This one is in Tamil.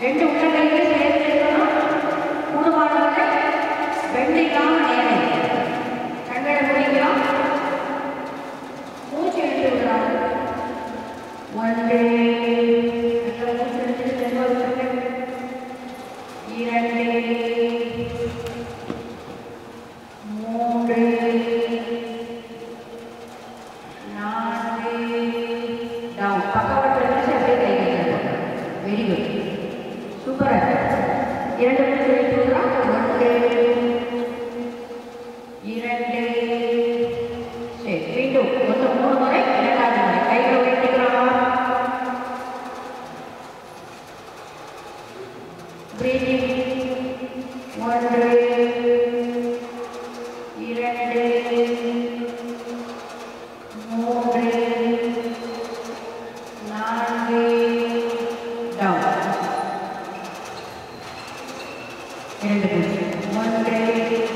2 உள்ளங்கைகளை சேர்த்து எடுக்கணும். கூடுமானவரை வெண்டிக்காம நேரே கண்களை மூடிக்கலாம். மூச்சு எடுத்து விடலாம். 1 2 வெரி குட் சூப்பராக 2 நிமிஷம் எடுத்து விடலாம். 1 2 சரி மீண்டும் 3 முறை 2வது முறை கைகளை உயர்த்திக்கலாம். Breathing 1 2 3 4 down 2 1